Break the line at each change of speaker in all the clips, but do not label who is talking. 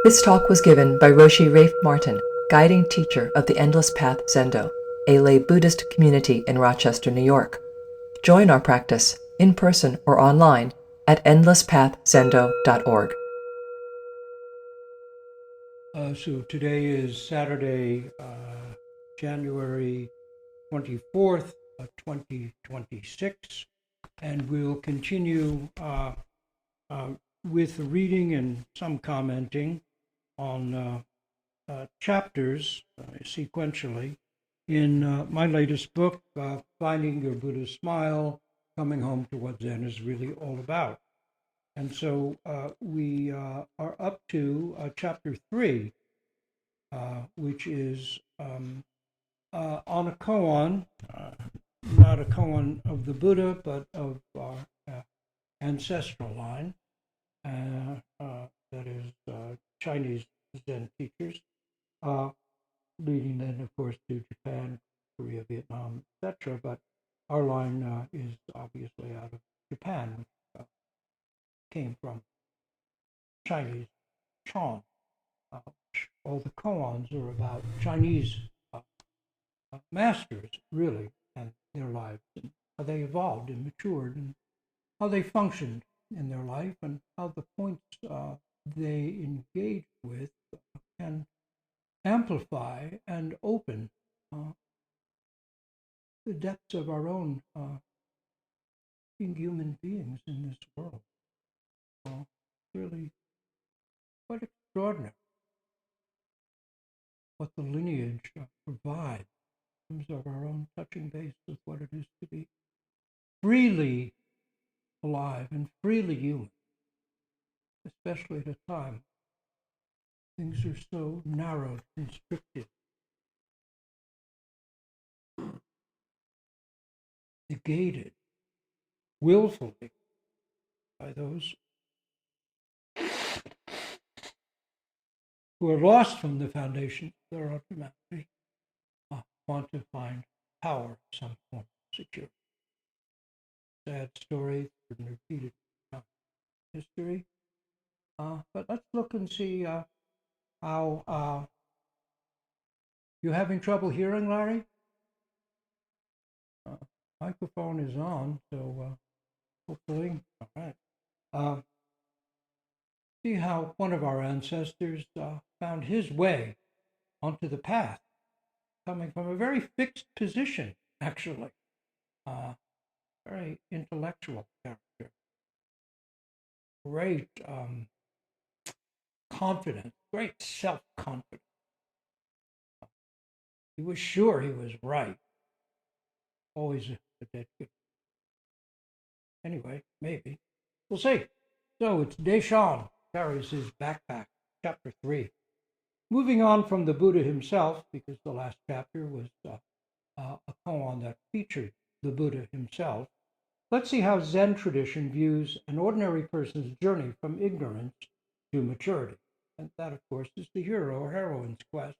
This talk was given by Roshi Martin, guiding teacher of the Endless Path Zendo, a lay Buddhist community in Rochester, New York. Join our practice, in person or online, at endlesspathzendo.org.
So today is Saturday, January 24th, 2026, and we'll continue with reading and some commenting on chapters sequentially in my latest book, Finding Your Buddha Smile, Coming Home to What Zen is Really All About. And so we are up to chapter 3, which is on a koan, not a koan of the Buddha, but of our ancestral line, that is Chinese Zen teachers, leading then, of course, to Japan, Korea, Vietnam, etc. But our line is obviously out of Japan, which came from Chinese Shan. All the koans are about Chinese masters, really, and their lives, and how they evolved and matured, and how they functioned in their life, and how the points they engage with can amplify and open the depths of our own being human beings in this world. Really quite extraordinary what the lineage provides in terms of our own touching base with what it is to be freely alive and freely human, especially at a time things are so narrowed, constricted, negated willfully by those who are lost from the foundation of their automatically want to find power, some form of security. Sad story, repeated history. But let's look and see how you having trouble hearing, Larry? Microphone is on, so hopefully, all right. See how one of our ancestors found his way onto the path, coming from a very fixed position, actually. Very intellectual character. Great confidence, great self-confidence. He was sure he was right. Always a dead good. Anyway, maybe. We'll see. So it's Te-shan carries his backpack, chapter 3. Moving on from the Buddha himself, because the last chapter was a koan that featured the Buddha himself, let's see how Zen tradition views an ordinary person's journey from ignorance to maturity. And that, of course, is the hero or heroine's quest,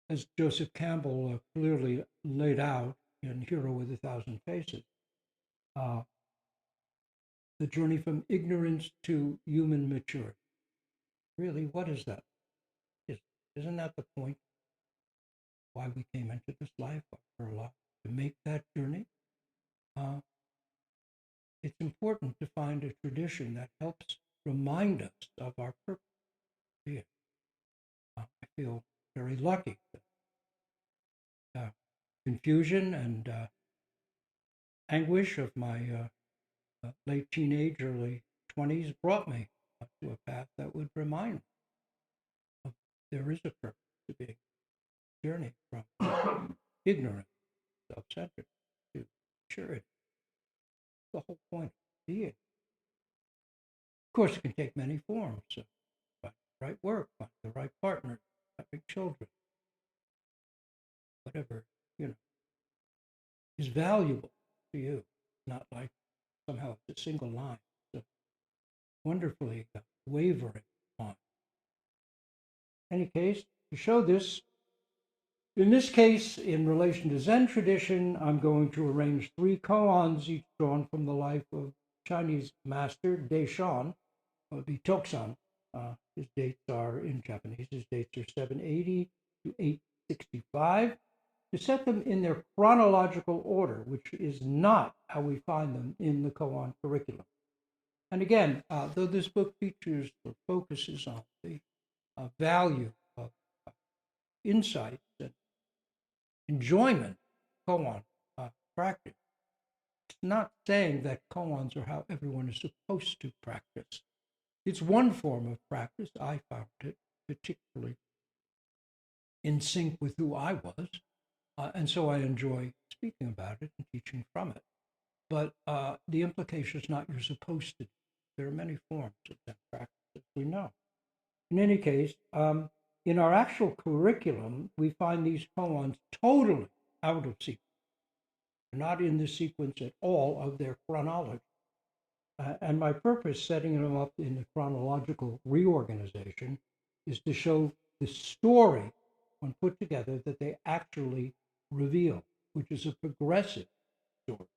as Joseph Campbell clearly laid out in Hero with a Thousand Faces. The journey from ignorance to human maturity. Really, what is that? Isn't that the point? Why we came into this life, our life, to make that journey? It's important to find a tradition that helps remind us of our purpose. I feel very lucky that confusion and anguish of my late teenage, early 20s brought me to a path that would remind me of there is a purpose to being a journey from ignorance, self-centered, to maturity. The whole point of being. Of course, it can take many forms. So find the right work, find the right partner, having children, whatever, is valuable to you. Not like somehow it's a single line. It's a wonderfully wavering line. In any case, to show this, in this case, in relation to Zen tradition, I'm going to arrange 3 koans, each drawn from the life of Chinese master Te-shan, would be Tokusan, His dates are in Japanese. His dates are 780 to 865. To set them in their chronological order, which is not how we find them in the koan curriculum. And again, though this book features or focuses on the value of insight and enjoyment of koan practice, it's not saying that koans are how everyone is supposed to practice. It's one form of practice. I found it particularly in sync with who I was, and so I enjoy speaking about it and teaching from it. But the implication is not you're supposed to. There are many forms of that practice, as we know. In any case, in our actual curriculum, we find these koans totally out of sequence. They're not in the sequence at all of their chronology. And my purpose setting them up in the chronological reorganization is to show the story, when put together, that they actually reveal, which is a progressive story.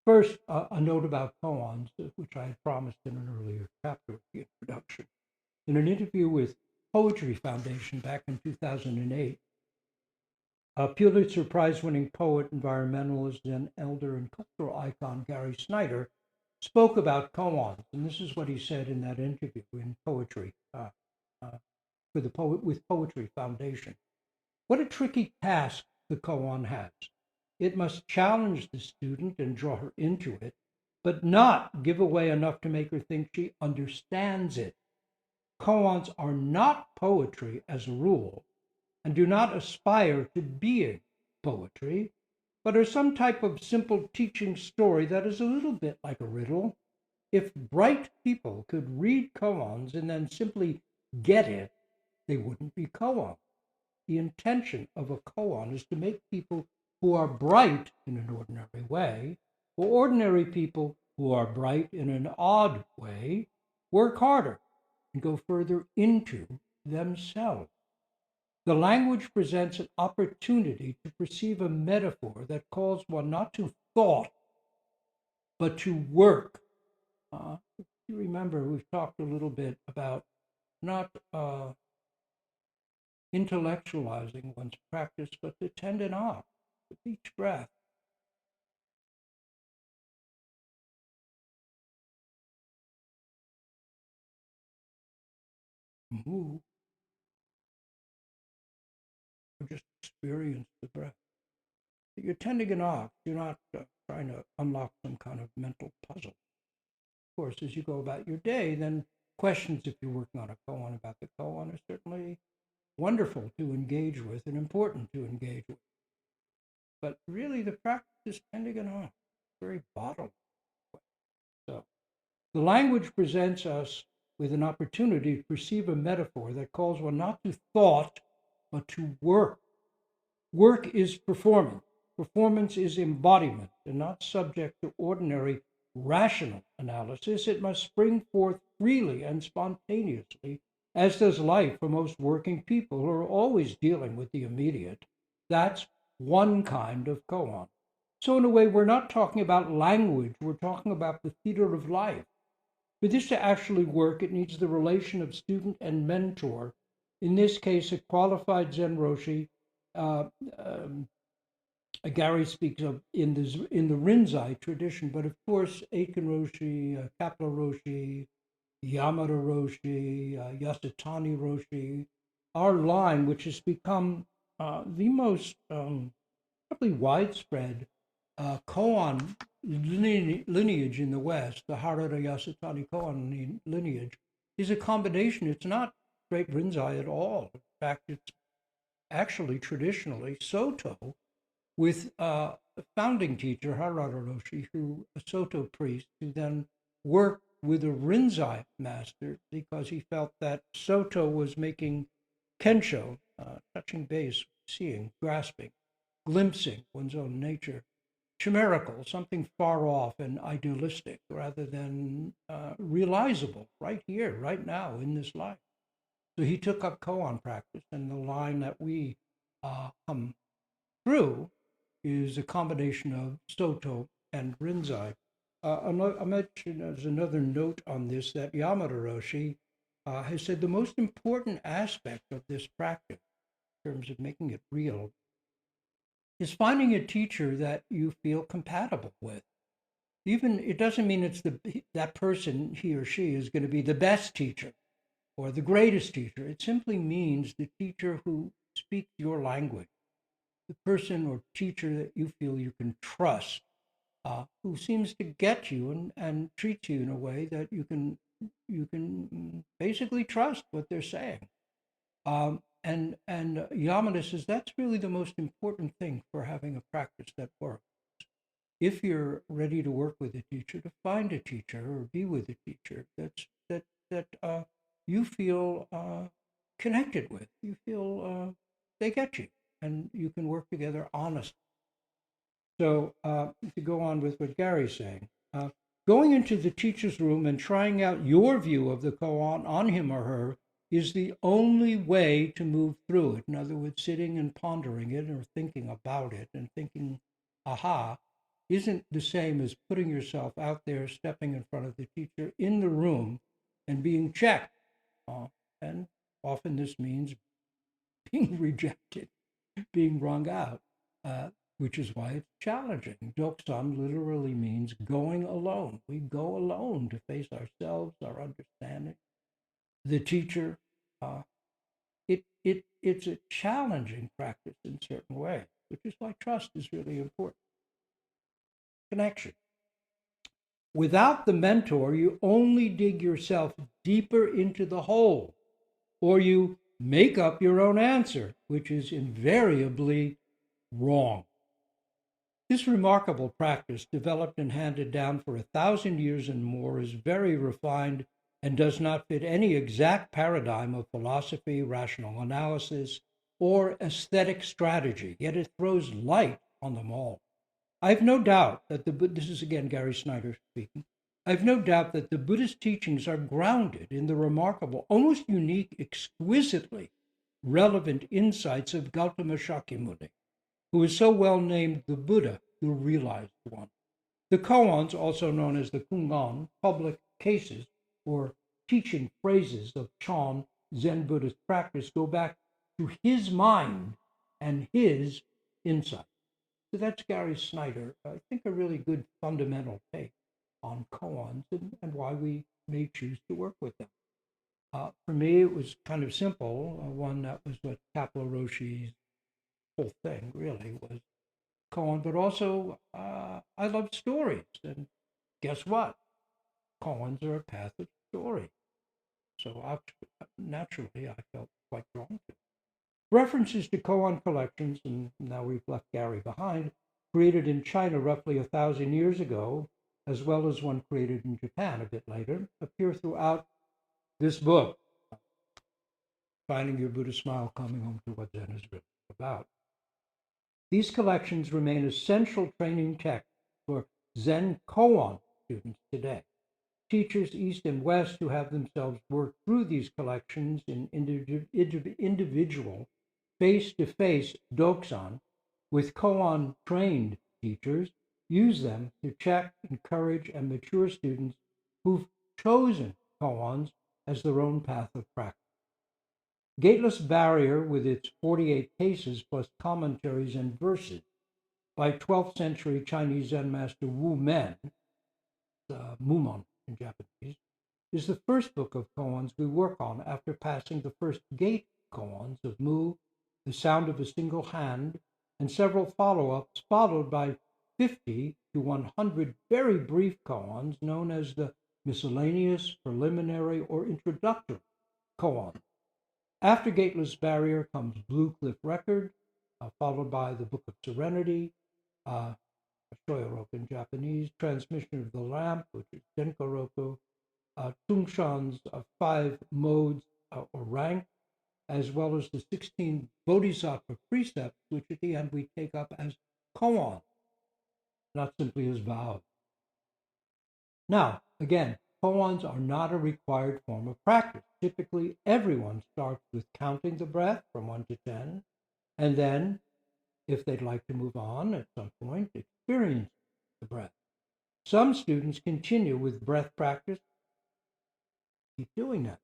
First, a note about koans, which I had promised in an earlier chapter of the introduction. In an interview with Poetry Foundation back in 2008, a Pulitzer Prize-winning poet, environmentalist, Zen elder, and cultural icon Gary Snyder spoke about koans, and this is what he said in that interview in Poetry with Poetry Foundation. What a tricky task the koan has. It must challenge the student and draw her into it, but not give away enough to make her think she understands it. Koans are not poetry as a rule, and do not aspire to being poetry, but are some type of simple teaching story that is a little bit like a riddle. If bright people could read koans and then simply get it, they wouldn't be koans. The intention of a koan is to make people who are bright in an ordinary way, or ordinary people who are bright in an odd way, work harder and go further into themselves. The language presents an opportunity to perceive a metaphor that calls one not to thought, but to work. If you remember, we've talked a little bit about not intellectualizing one's practice, but to tend an art with each breath. Move, or just experience the breath. You're tending an art. You're not trying to unlock some kind of mental puzzle. Of course, as you go about your day, then questions, if you're working on a koan about the koan, are certainly wonderful to engage with and important to engage with. But really, the practice is tending an art, very bodily. So, the language presents us with an opportunity to perceive a metaphor that calls one not to thought, but to work. Work is performance. Performance is embodiment and not subject to ordinary rational analysis. It must spring forth freely and spontaneously, as does life for most working people who are always dealing with the immediate. That's one kind of koan. So in a way, we're not talking about language, we're talking about the theater of life. For this to actually work, it needs the relation of student and mentor, in this case, a qualified Zen Roshi. Gary speaks of in the Rinzai tradition, but of course, Eiken Roshi, Kappa Roshi, Yamada Roshi, Yasutani Roshi, our line, which has become the most probably widespread koan lineage in the West, the Harada Yasutani koan lineage, is a combination. It's not straight Rinzai at all. In fact, it's actually traditionally Soto, with a founding teacher, Harada Roshi, a Soto priest, who then worked with a Rinzai master because he felt that Soto was making Kensho, touching base, seeing, grasping, glimpsing one's own nature, chimerical, something far off and idealistic rather than realizable right here, right now in this life. So he took up koan practice, and the line that we come through is a combination of Soto and Rinzai. I mention as another note on this that Yamada Roshi has said the most important aspect of this practice, in terms of making it real, is finding a teacher that you feel compatible with. Even it doesn't mean it's that person, he or she, is going to be the best teacher or the greatest teacher. It simply means the teacher who speaks your language, the person or teacher that you feel you can trust, who seems to get you and treats you in a way that you can basically trust what they're saying. And Yamada says that's really the most important thing for having a practice that works. If you're ready to work with a teacher, to find a teacher or be with a teacher that you feel connected with, you feel they get you, and you can work together honestly. So to go on with what Gary's saying, going into the teacher's room and trying out your view of the koan on him or her is the only way to move through it. In other words, sitting and pondering it or thinking about it and thinking, aha, isn't the same as putting yourself out there, stepping in front of the teacher in the room and being checked. And often this means being rejected, being wrung out, which is why it's challenging. Tokusan literally means going alone. We go alone to face ourselves, our understanding. The teacher, it's a challenging practice in certain ways, which is why trust is really important. Connection. Without the mentor, you only dig yourself deeper into the hole, or you make up your own answer, which is invariably wrong. This remarkable practice, developed and handed down for 1,000 years and more, is very refined and does not fit any exact paradigm of philosophy, rational analysis, or aesthetic strategy, yet it throws light on them all. I have no doubt that this is again Gary Snyder speaking, I have no doubt that the Buddhist teachings are grounded in the remarkable, almost unique, exquisitely relevant insights of Gautama Shakyamuni, who is so well named the Buddha, the realized one. The koans, also known as the kungan, public cases or teaching phrases of Chan Zen Buddhist practice, go back to his mind and his insight. So that's Gary Snyder, I think a really good fundamental take on koans and why we may choose to work with them. For me, it was kind of simple. One that was what Kapla Roshi's whole thing really was koan, but also I love stories. And guess what? Koans are a path of story. So naturally, I felt quite drawn to it. References to koan collections, and now we've left Gary behind, created in China roughly 1,000 years ago, as well as one created in Japan a bit later, appear throughout this book, Finding Your Buddha Smile, Coming Home to What Zen is Really About. These collections remain essential training texts for Zen koan students today. Teachers east and west who have themselves worked through these collections in individual face-to-face dokusan with koan-trained teachers use them to check, encourage, and mature students who've chosen koans as their own path of practice. Gateless Barrier, with its 48 cases plus commentaries and verses by 12th century Chinese Zen master Wu Men, Mumon in Japanese, is the first book of koans we work on after passing the first gate koans of Mu, The Sound of a Single Hand, and several follow-ups, followed by 50 to 100 very brief koans known as the miscellaneous, preliminary, or introductory koan. After Gateless Barrier comes Blue Cliff Record, followed by the Book of Serenity, Shoyoroku in Japanese, Transmission of the Lamp, which is Denkoroku, Tung-shan's 5 modes or rank, as well as the 16 Bodhisattva precepts, which at the end we take up as koan, not simply as vows. Now, again, koans are not a required form of practice. Typically, everyone starts with counting the breath from 1 to 10, and then, if they'd like to move on at some point, experience the breath. Some students continue with breath practice. Keep doing that.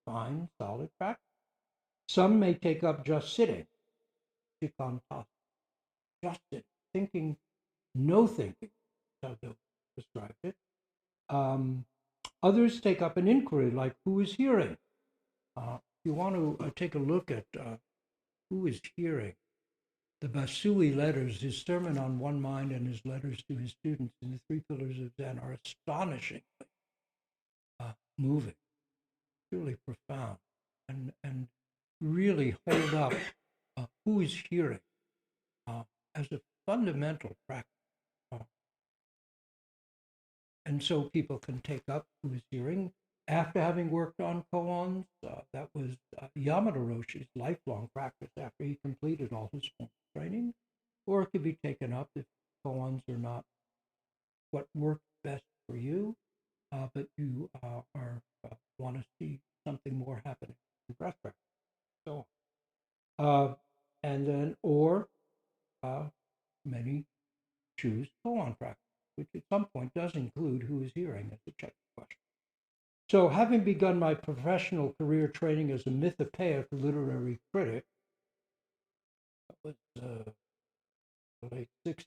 fine, solid practice. Some may take up just sitting, chikan tas, just sitting, thinking, no thinking, how Bill described it. Others take up an inquiry like who is hearing. If you want to take a look at who is hearing, the Basui letters, his sermon on one mind and his letters to his students in the Three Pillars of Zen are astonishingly moving, truly profound, and really hold up who is hearing as a fundamental practice. And so people can take up who is hearing after having worked on koans. That was Yamada Roshi's lifelong practice after he completed all his formal training, or it could be taken up if koans are not what works best for you, but you want to see something more happening in breath practice. So, and then, or many choose koan practice, which at some point does include who is hearing as a check question. So, having begun my professional career training as a mythopoeic literary critic, that was the late 60s at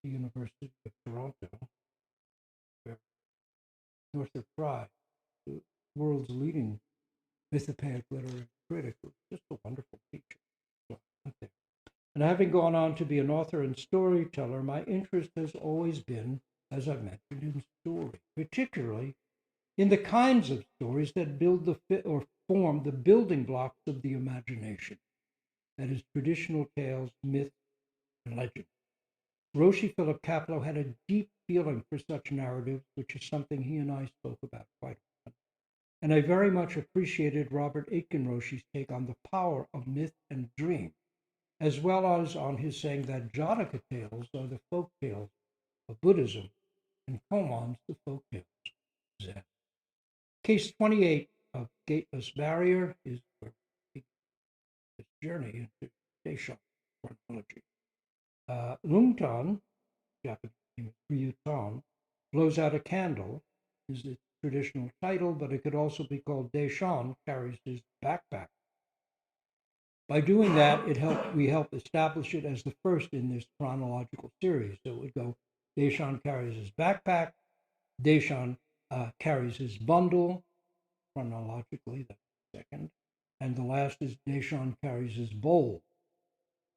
the University of Toronto, where Pulitzer Prize, the world's leading mythopoeic literary critic, was just a wonderful teacher. So, and having gone on to be an author and storyteller, my interest has always been, as I've mentioned, in story, particularly in the kinds of stories that build or form the building blocks of the imagination. That is, traditional tales, myths, and legends. Roshi Philip Kapleau had a deep feeling for such narratives, which is something he and I spoke about quite often. And I very much appreciated Robert Aitken Roshi's take on the power of myth and dream, as well as on his saying that Jataka tales are the folk tales of Buddhism and koans the folk tales of Zen. Case 28 of Gateless Barrier is where we begin this journey into Te-shan chronology. Lungtan, Japanese name is Ryutan, blows out a candle, is its traditional title, but it could also be called Te-shan, carries his backpack. By doing that, we help establish it as the first in this chronological series. So it would go, Te-shan carries his backpack, Te-shan carries his bundle, chronologically, that's the second, and the last is Te-shan carries his bowl.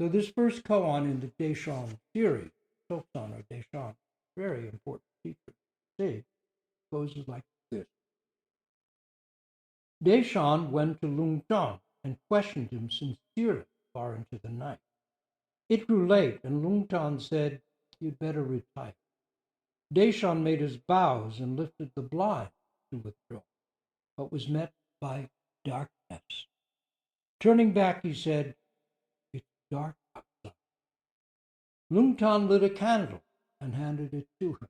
So this first koan in the Te-shan series, Tokusan or Te-shan, very important feature. See, goes like this. Te-shan went to Lungtan and questioned him sincerely far into the night. It grew late, and Lungtan said, "You'd better retire." Te-shan made his bows and lifted the blind to withdraw, but was met by darkness. Turning back, he said, "It's dark outside." Lungtan lit a candle and handed it to him.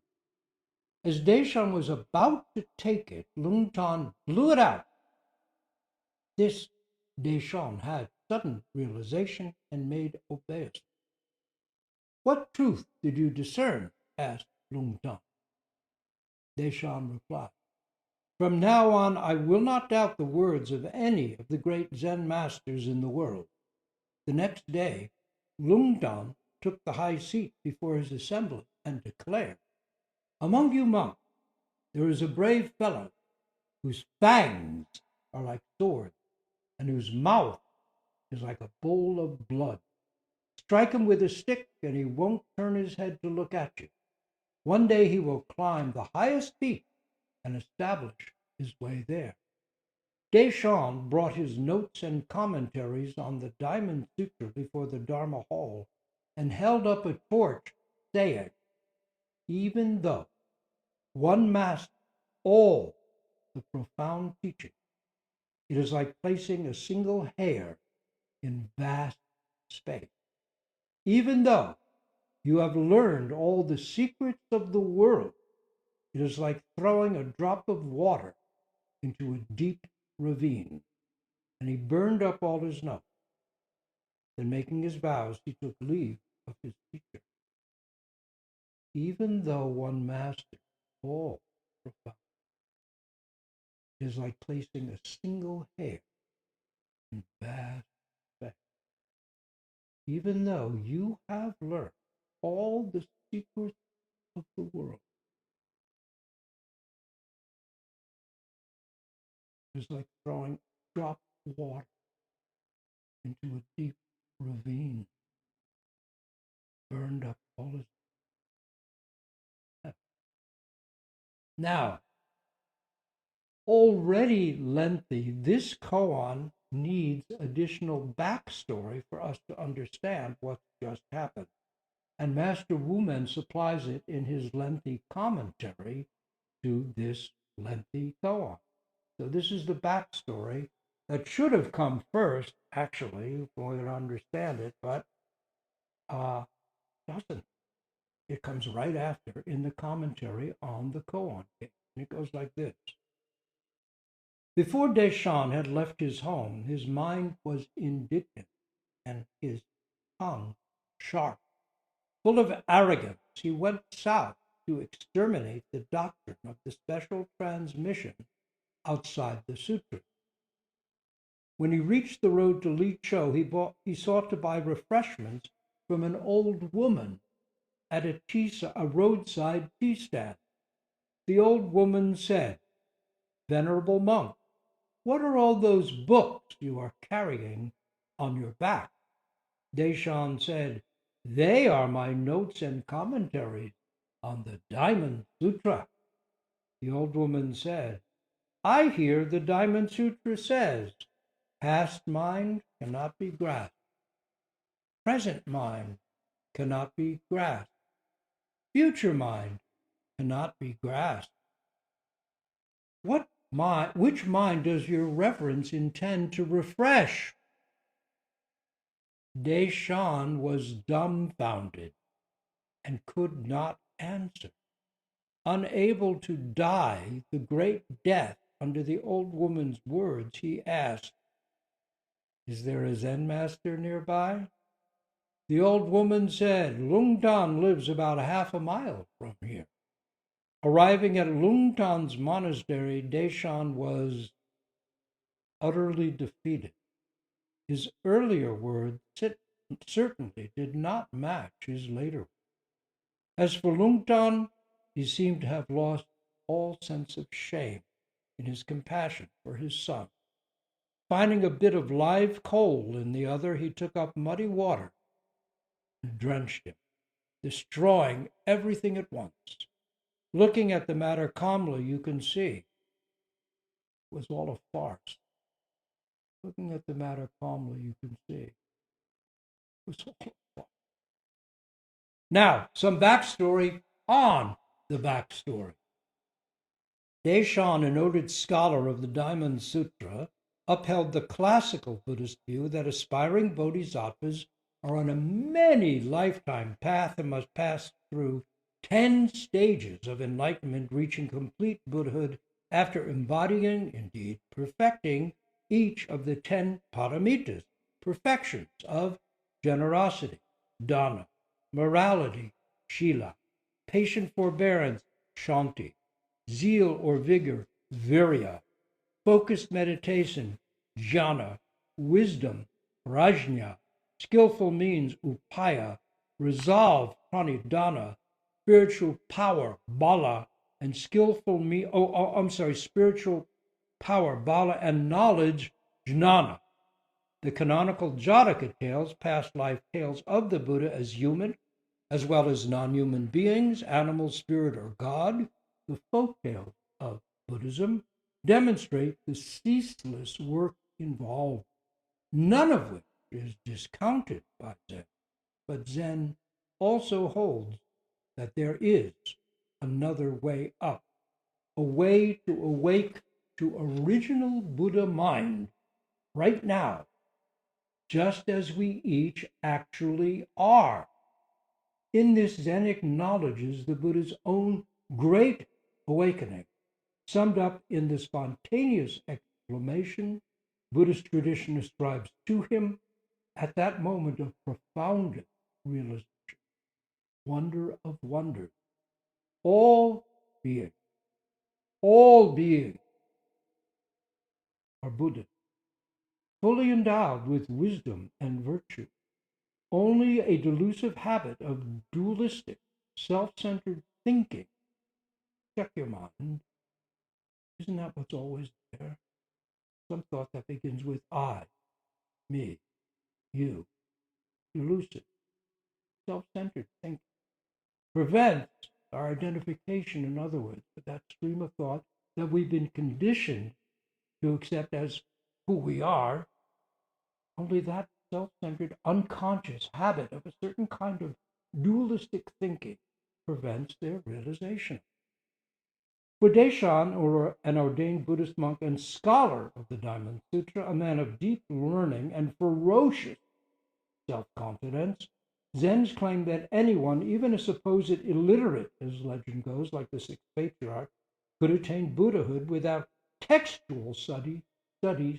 As Te-shan was about to take it, Lungtan blew it out. This Te-shan had sudden realization and made obeisance. "What truth did you discern?" asked Lungtan. Te-shan replied, "From now on, I will not doubt the words of any of the great Zen masters in the world." The next day, Lungtan took the high seat before his assembly and declared, "Among you monks, there is a brave fellow whose fangs are like swords and whose mouth is like a bowl of blood. Strike him with a stick and he won't turn his head to look at you. One day he will climb the highest peak and establish his way there." Te-shan brought his notes and commentaries on the Diamond Sutra before the Dharma Hall and held up a torch, saying, "Even though one masters all the profound teaching, it is like placing a single hair in vast space. Even though you have learned all the secrets of the world, it is like throwing a drop of water into a deep ravine." And he burned up all his notes. Then, making his vows, he took leave of his teacher. Even though one mastered all profound. is like placing a single hair in vast space. Even though you have learned all the secrets of the world, it's like throwing a drop of water into a deep ravine, burned up all its depth. Now, already lengthy, this koan needs additional backstory for us to understand what's just happened. And Master Wumen supplies it in his lengthy commentary to this lengthy koan. So this is the backstory that should have come first, actually, if we to understand it, but doesn't. It comes right after in the commentary on the koan. And it goes like this. Before Te-shan had left his home, his mind was indignant and his tongue sharp. Full of arrogance, he went south to exterminate the doctrine of the special transmission outside the sutra. When he reached the road to Lichou, he sought to buy refreshments from an old woman at a roadside tea stand. The old woman said, "Venerable monk, what are all those books you are carrying on your back?" Te-shan said, "They are my notes and commentaries on the Diamond Sutra." The old woman said, "I hear the Diamond Sutra says, past mind cannot be grasped, present mind cannot be grasped, future mind cannot be grasped. Which mind does your reverence intend to refresh?" Te-shan was dumbfounded and could not answer. Unable to die the great death under the old woman's words, he asked, "Is there a Zen master nearby?" The old woman said, "Lungtan lives about half a mile from here." Arriving at Lungtan's monastery, Te-shan was utterly defeated. His earlier words certainly did not match his later ones. As for Lungtan, he seemed to have lost all sense of shame in his compassion for his son. Finding a bit of live coal in the other, he took up muddy water and drenched him, destroying everything at once. Looking at the matter calmly, you can see it was all a farce. Looking at the matter calmly, you can see it was all a farce. Now, some backstory on the backstory. Te-shan, a noted scholar of the Diamond Sutra, upheld the classical Buddhist view that aspiring bodhisattvas are on a many lifetime path and must pass through 10 stages of enlightenment, reaching complete Buddhahood after embodying, indeed perfecting, each of the 10 paramitas, perfections of generosity, dana, morality, shila, patient forbearance, shanti, zeal or vigor, virya, focused meditation, jhana, wisdom, prajna, skillful means, upaya, resolve, pranidhana, spiritual power, bala, and spiritual power, bala, and knowledge, jnana. The canonical Jataka tales, past life tales of the Buddha as human, as well as non-human beings, animal, spirit, or God, the folk tales of Buddhism, demonstrate the ceaseless work involved, none of which is discounted by Zen. But Zen also holds that there is another way up, a way to awake to original Buddha mind right now, just as we each actually are. In this, Zen acknowledges the Buddha's own great awakening, summed up in the spontaneous exclamation Buddhist tradition ascribes to him at that moment of profoundest realization. Wonder of wonders. All being are Buddhists, fully endowed with wisdom and virtue. Only a delusive habit of dualistic, self-centered thinking. Check your mind. Isn't that what's always there? Some thought that begins with I, me, you. Delusive, self-centered thinking prevents our identification, in other words, with that stream of thought that we've been conditioned to accept as who we are. Only that self-centered, unconscious habit of a certain kind of dualistic thinking prevents their realization. For Te-shan, or an ordained Buddhist monk and scholar of the Diamond Sutra, a man of deep learning and ferocious self-confidence, Zen's claim that anyone, even a supposed illiterate, as legend goes, like the sixth patriarch, could attain Buddhahood without textual study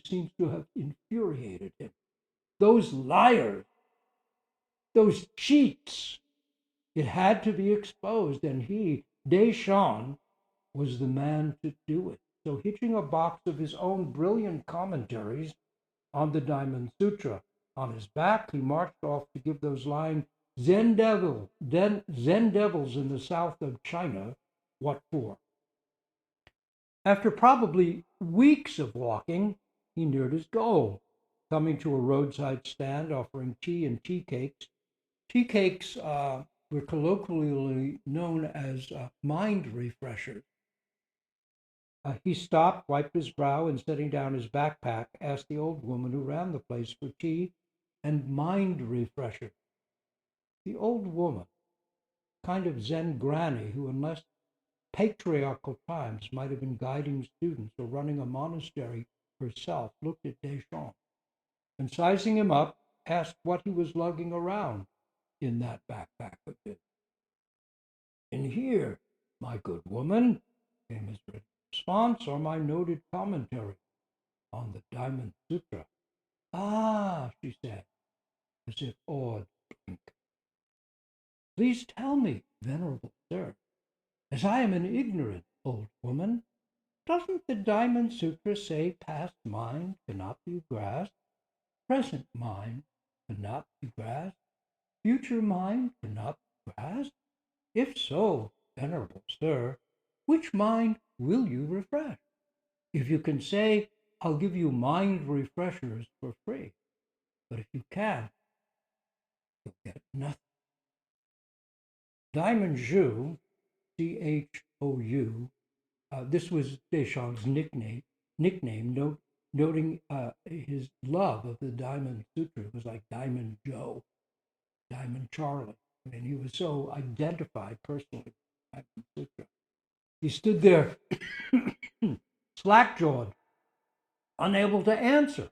seems to have infuriated him. Those liars, those cheats, it had to be exposed, and he, Te-shan, was the man to do it. So, hitching a box of his own brilliant commentaries on the Diamond Sutra on his back, he marched off to give those lying Zen devils in the south of China what for. After probably weeks of walking, he neared his goal, coming to a roadside stand offering tea and tea cakes. Tea cakes were colloquially known as mind refreshers. He stopped, wiped his brow, and setting down his backpack, asked the old woman who ran the place for tea and mind refresher. The old woman, kind of Zen granny who in less patriarchal times might have been guiding students or running a monastery herself, looked at Te-shan and, sizing him up, asked what he was lugging around in that backpack of his. In here, my good woman, came his response, are my noted commentary on the Diamond Sutra. Ah, she said, as if awed. Please tell me, venerable sir, as I am an ignorant old woman, doesn't the Diamond Sutra say past mind cannot be grasped, present mind cannot be grasped, future mind cannot be grasped? If so, venerable sir, which mind will you refresh? If you can say, I'll give you mind refreshers for free. But if you can't, you'll get nothing. Diamond Zhou, Chou, this was Te-shan's nickname, noting his love of the Diamond Sutra. It was like Diamond Joe, Diamond Charlie. I mean, he was so identified personally with the Diamond Sutra. He stood there, slack-jawed, unable to answer,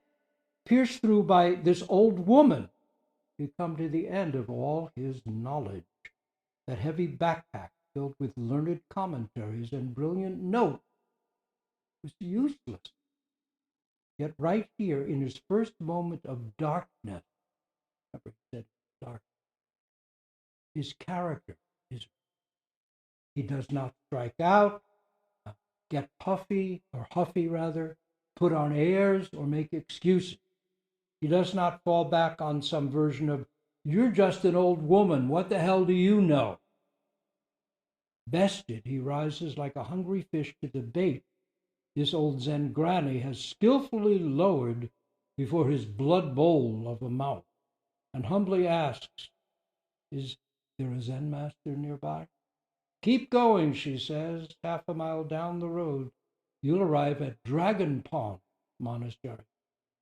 pierced through by this old woman. He'd come to the end of all his knowledge. That heavy backpack filled with learned commentaries and brilliant notes was useless. Yet right here, in his first moment of darkness, his character is, he does not strike out, get huffy, put on airs, or make excuses. He does not fall back on some version of, you're just an old woman, what the hell do you know? Bested, he rises like a hungry fish to the bait this old Zen granny has skillfully lowered before his blood bowl of a mouth, and humbly asks, is there a Zen master nearby? Keep going, she says, half a mile down the road. You'll arrive at Dragon Pond Monastery.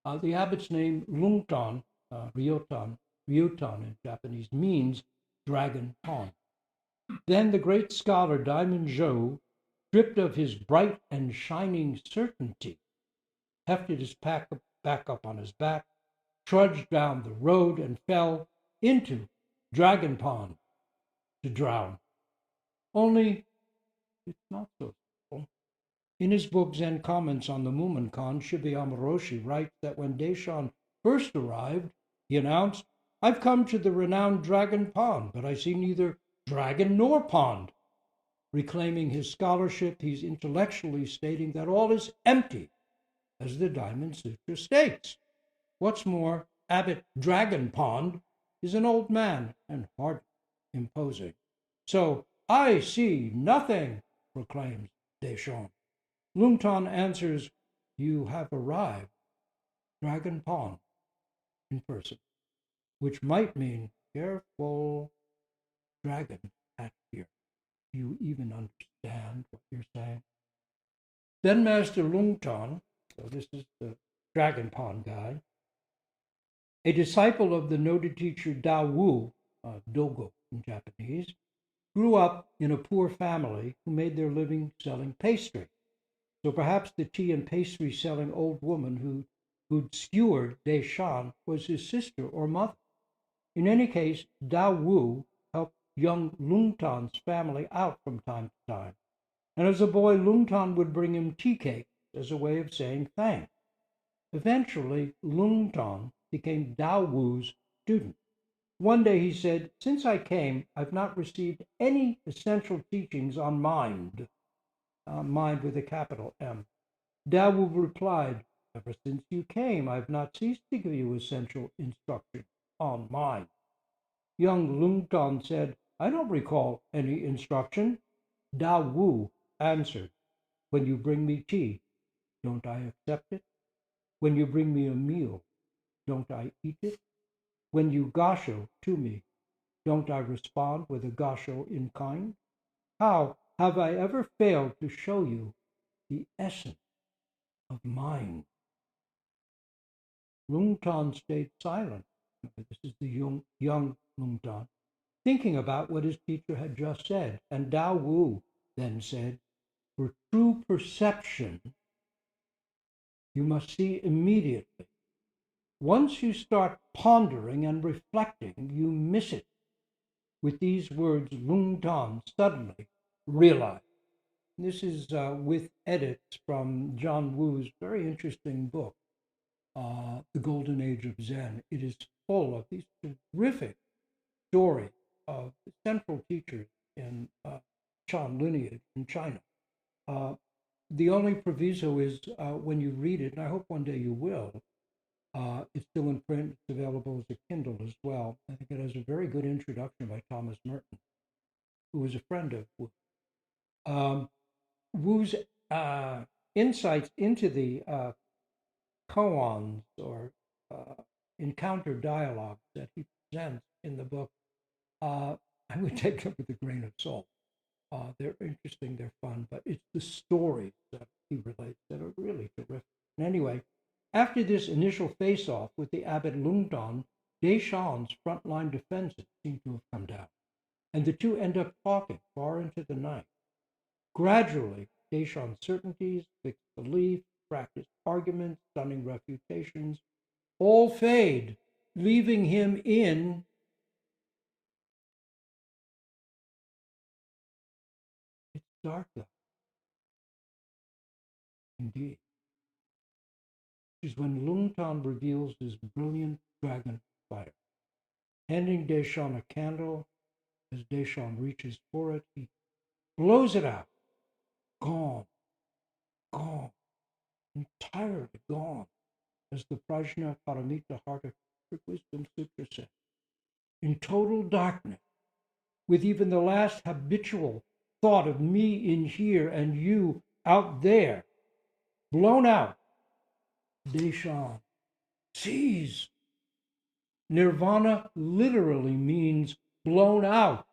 The abbot's name, Ryutan in Japanese, means dragon pond. Then the great scholar Diamond Zhou, stripped of his bright and shining certainty, hefted his back up on his back, trudged down the road, and fell into Dragon Pond to drown. Only it's not so simple. In his book Zen Comments on the Mumonkan, Shibayama Roshi writes that when Te-shan first arrived, he announced, I've come to the renowned Dragon Pond, but I see neither dragon nor pond. Reclaiming his scholarship, he's intellectually stating that all is empty, as the Diamond Sutra states. What's more, Abbot Dragon Pond is an old man and hardly imposing. So, I see nothing, proclaims Te-shan. Lungtan answers, you have arrived, Dragon Pond, in person, which might mean careful, dragon at here. Do you even understand what you're saying? Then Master Lungtan, so this is the Dragon Pond guy, a disciple of the noted teacher Dao Wu, Dogo in Japanese, grew up in a poor family who made their living selling pastry. So perhaps the tea and pastry selling old woman who'd skewered Te-shan was his sister or mother. In any case, Dao Wu helped young Lungtan's family out from time to time. And as a boy, Lungtan would bring him tea cakes as a way of saying thanks. Eventually, Lungtan became Dao Wu's student. One day he said, since I came, I've not received any essential teachings on mind. Mind with a capital M. Dao Wu replied, ever since you came, I've not ceased to give you essential instruction on mind. Young Lungtan said, I don't recall any instruction. Dao Wu answered, when you bring me tea, don't I accept it? When you bring me a meal, don't I eat it? When you gasho to me, don't I respond with a gasho in kind? How have I ever failed to show you the essence of mind? Lungtan stayed silent. This is the young Lungtan, thinking about what his teacher had just said. And Dao Wu then said, for true perception, you must see immediately. Once you start pondering and reflecting, you miss it. With these words, Lungtan suddenly realized. This is with edits from John Woo's very interesting book, The Golden Age of Zen. It is full of these terrific stories of the central teachers in Shan lineage in China. The only proviso is when you read it, and I hope one day you will, it's still in print, it's available as a Kindle as well. I think it has a very good introduction by Thomas Merton, who was a friend of Wu. Wu's insights into the koans or encounter dialogues that he presents in the book, I would take them with a grain of salt. They're interesting, they're fun, but it's the stories that he relates that are really terrific. And anyway, after this initial face-off with the abbot Lungtan, Te-shan's frontline defenses seem to have come down, and the two end up talking far into the night. Gradually, Te-shan's certainties, fixed belief, practiced arguments, stunning refutations, all fade, leaving him in it's dark though. Indeed. Is when Lungtan reveals his brilliant dragon fire. Handing Te-shan a candle, as Te-shan reaches for it, he blows it out. Gone, gone, entirely gone, as the Prajna Paramita Heart of Wisdom Sutra says. In total darkness, with even the last habitual thought of me in here and you out there, blown out, Te-shan sees. Nirvana literally means blown out,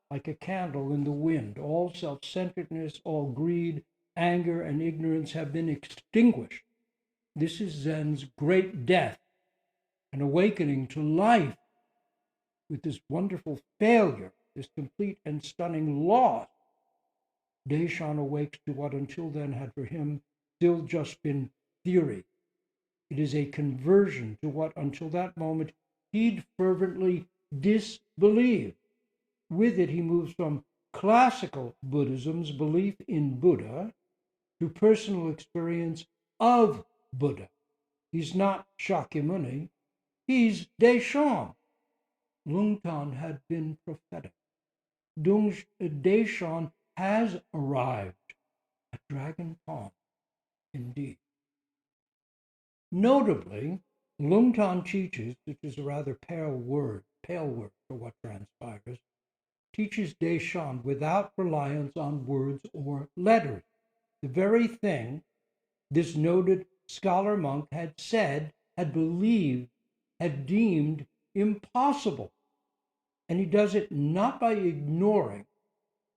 like a candle in the wind. All self-centeredness, all greed, anger, and ignorance have been extinguished. This is Zen's great death, an awakening to life. With this wonderful failure, this complete and stunning loss, Te-shan awakes to what until then had for him still just been theory. It is a conversion to what until that moment he'd fervently disbelieved. With it, he moves from classical Buddhism's belief in Buddha to personal experience of Buddha. He's not Shakyamuni, he's Te-shan. Lungtan had been prophetic. Te-shan has arrived at Dragon Pond, indeed. Notably, Lungtan teaches, which is a rather pale word for what transpires, teaches Te-shan without reliance on words or letters. The very thing this noted scholar monk had said, had believed, had deemed impossible. And he does it not by ignoring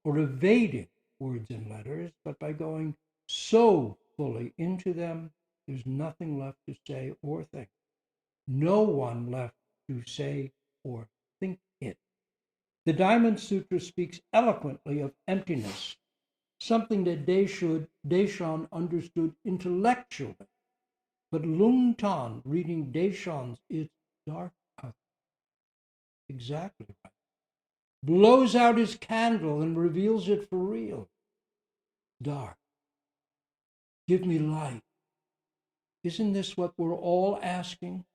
or evading words and letters, but by going so fully into them, there's nothing left to say or think. No one left to say or think it. The Diamond Sutra speaks eloquently of emptiness, something that Te-shan understood intellectually. But Lungtan, reading Te-shan's "It's dark out," exactly right, blows out his candle and reveals it for real. Dark. Give me light. Isn't this what we're all asking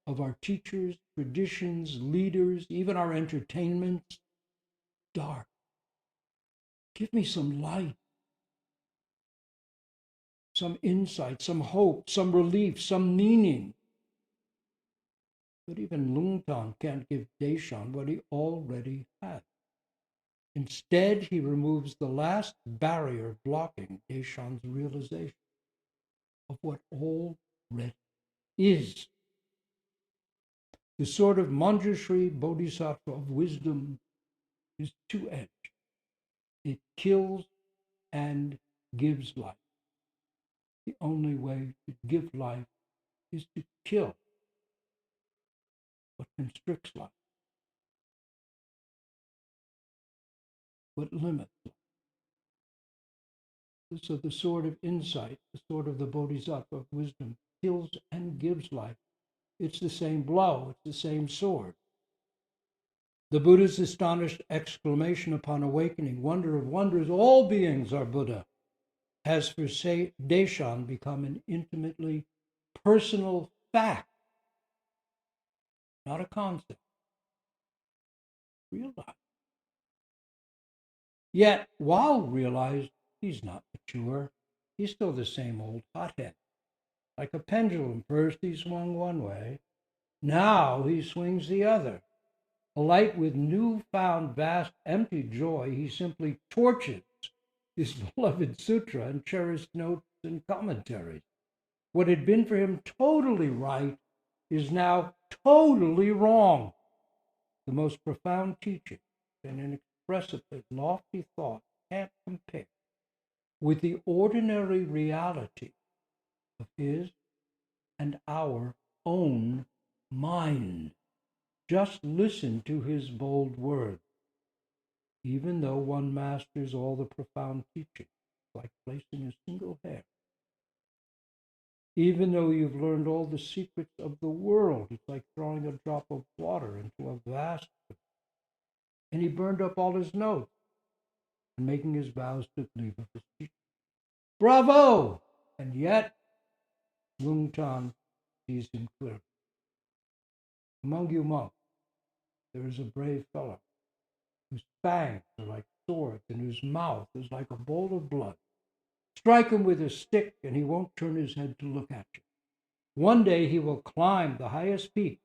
of our teachers, traditions, leaders, even our entertainments? Dark. Give me some light, some insight, some hope, some relief, some meaning. But even Lungtan can't give Te-shan what he already has. Instead, he removes the last barrier blocking Te-shan's realization of what already is. The sort of Manjushri Bodhisattva of wisdom is two-edged. It kills and gives life. The only way to give life is to kill what constricts life, what limits life. So the sword of insight, the sword of the Bodhisattva of wisdom, kills and gives life. It's the same blow, it's the same sword. The Buddha's astonished exclamation upon awakening, wonder of wonders, all beings are Buddha, has for Te-shan become an intimately personal fact, not a concept. Realized. Yet, while realized, he's not mature. He's still the same old hothead. Like a pendulum, first he swung one way, now he swings the other. Alight with newfound vast empty joy, he simply torches his beloved sutra and cherished notes and commentaries. What had been for him totally right is now totally wrong. The most profound teaching and inexpressibly lofty thought can't compare with the ordinary reality of his and our own mind. Just listen to his bold words. Even though one masters all the profound teachings, like placing a single hair. Even though you've learned all the secrets of the world, it's like throwing a drop of water into a vast. And he burned up all his notes and making his vows took leave of his teacher. Bravo! And yet, Lungtan sees him clearly. Among you monks, there is a brave fellow whose fangs are like swords and whose mouth is like a bowl of blood. Strike him with a stick and he won't turn his head to look at you. One day he will climb the highest peak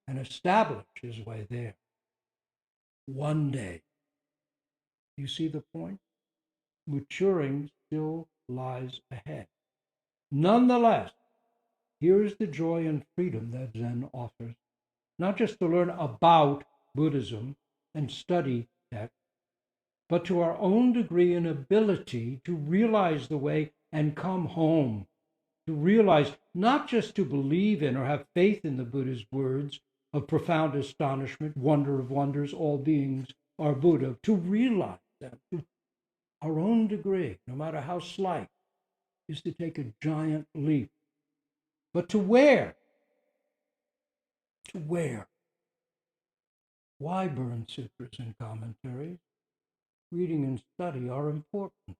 and establish his way there. One day. You see the point? Maturing still lies ahead. Nonetheless, here is the joy and freedom that Zen offers. Not just to learn about Buddhism and study texts, but to our own degree and ability to realize the way and come home. To realize, not just to believe in or have faith in the Buddha's words of profound astonishment, wonder of wonders, all beings are Buddha, to realize that to our own degree, no matter how slight, is to take a giant leap. But to where? To where? Why burn sutras and commentaries? Reading and study are important.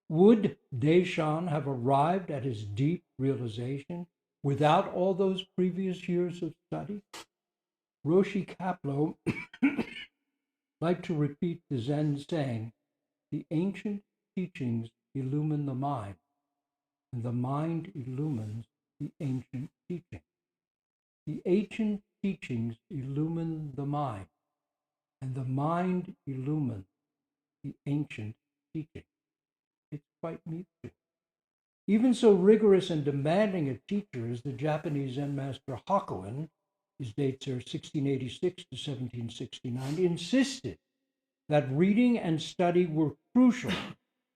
Would Te-shan have arrived at his deep realization without all those previous years of study? Roshi Kapleau liked to repeat the Zen saying, the ancient teachings illumine the mind, and the mind illumines the ancient teachings. The ancient teachings illumine the mind, and the mind illumines the ancient teaching. It's quite mutual. Even so rigorous and demanding a teacher as the Japanese Zen master Hakuin, his dates are 1686 to 1769, insisted that reading and study were crucial,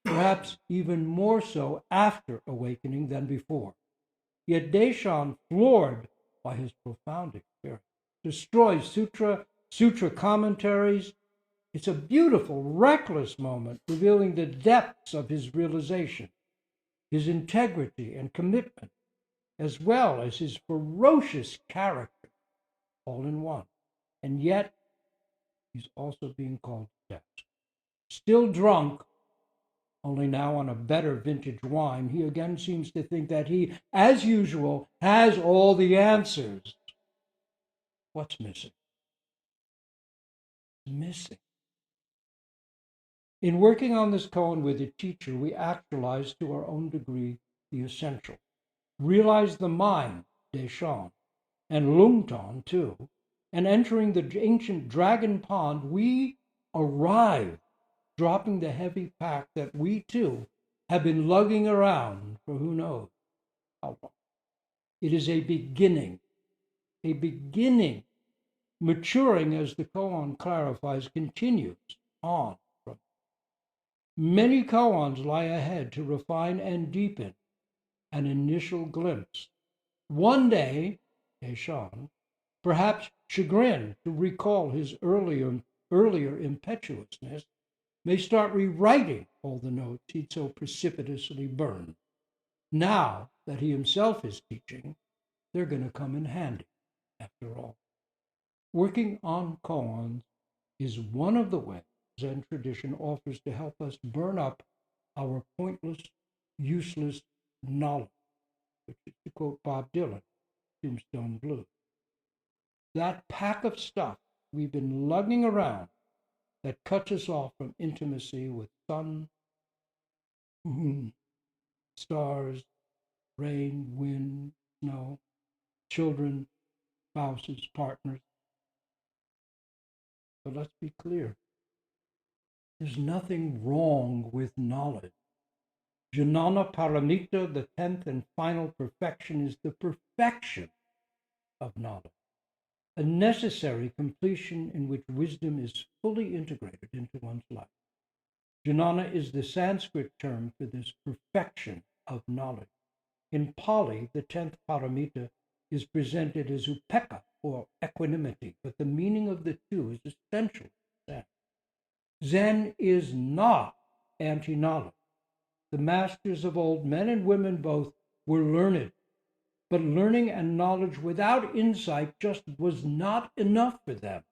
perhaps even more so after awakening than before. Yet Te-shan, floored by his profound experience, destroys sutra commentaries. It's a beautiful, reckless moment revealing the depths of his realization, his integrity and commitment, as well as his ferocious character, all in one. And yet, he's also being called to task. Still drunk, only now on a better vintage wine, he again seems to think that he, as usual, has all the answers. What's missing? Missing. In working on this koan with a teacher, we actualize to our own degree the essential. Realize the mind, Te-shan, and Lungtan too, and entering the ancient dragon pond, we arrive, dropping the heavy pack that we too have been lugging around for who knows how long. It is a beginning, maturing as the koan clarifies, continues on. Many koans lie ahead to refine and deepen an initial glimpse. One day, Te-shan, perhaps chagrined to recall his earlier impetuousness, may start rewriting all the notes he'd so precipitously burned. Now that he himself is teaching, they're going to come in handy, after all. Working on koans is one of the ways Zen tradition offers to help us burn up our pointless, useless knowledge, which is to quote Bob Dylan, Tombstone Blues. That pack of stuff we've been lugging around that cuts us off from intimacy with sun, moon, stars, rain, wind, snow, children, spouses, partners. But let's be clear. There's nothing wrong with knowledge. Jnana Paramita, the 10th and final perfection, is the perfection of knowledge, a necessary completion in which wisdom is fully integrated into one's life. Jnana is the Sanskrit term for this perfection of knowledge. In Pali, the 10th paramita is presented as upekkha, or equanimity, but the meaning of the two is essential to Zen. Zen is not anti-knowledge. The masters of old, men and women both, were learned, but learning and knowledge without insight just was not enough for them.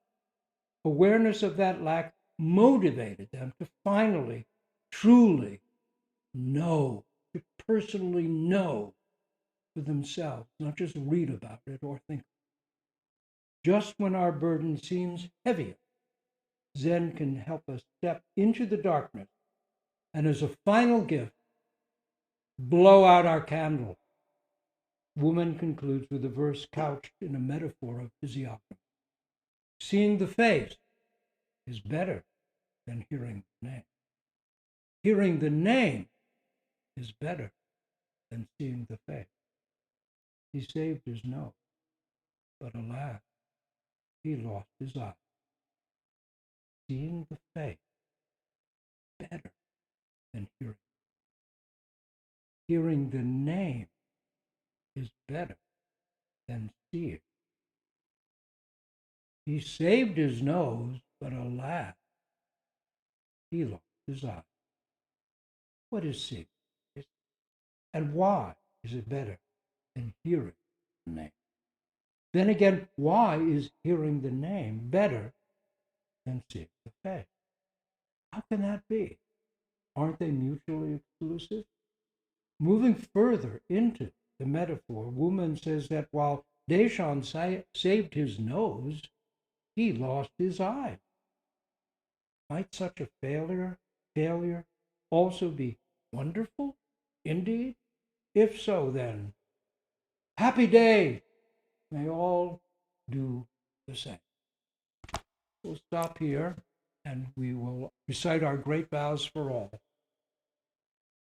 Awareness of that lack motivated them to finally, truly know, to personally know for themselves, not just read about it or think. Just when our burden seems heavier, Zen can help us step into the darkness and, as a final gift, blow out our candle. Woman concludes with a verse couched in a metaphor of physiognomy. Seeing the face is better than hearing the name. Hearing the name is better than seeing the face. He saved his nose, but alas, he lost his eye. Seeing the face better than hearing. Hearing the name is better than seeing. He saved his nose, but alas, he lost his eye. What is seeing? And why is it better than hearing the name? Then again, why is hearing the name better than seeing the face? How can that be? Aren't they mutually exclusive? Moving further into the metaphor, Woman says that while Te-shan saved his nose, he lost his eye. Might such a failure also be wonderful? Indeed? If so, then Happy day. May all do the same. We'll stop here and we will recite our great vows for all.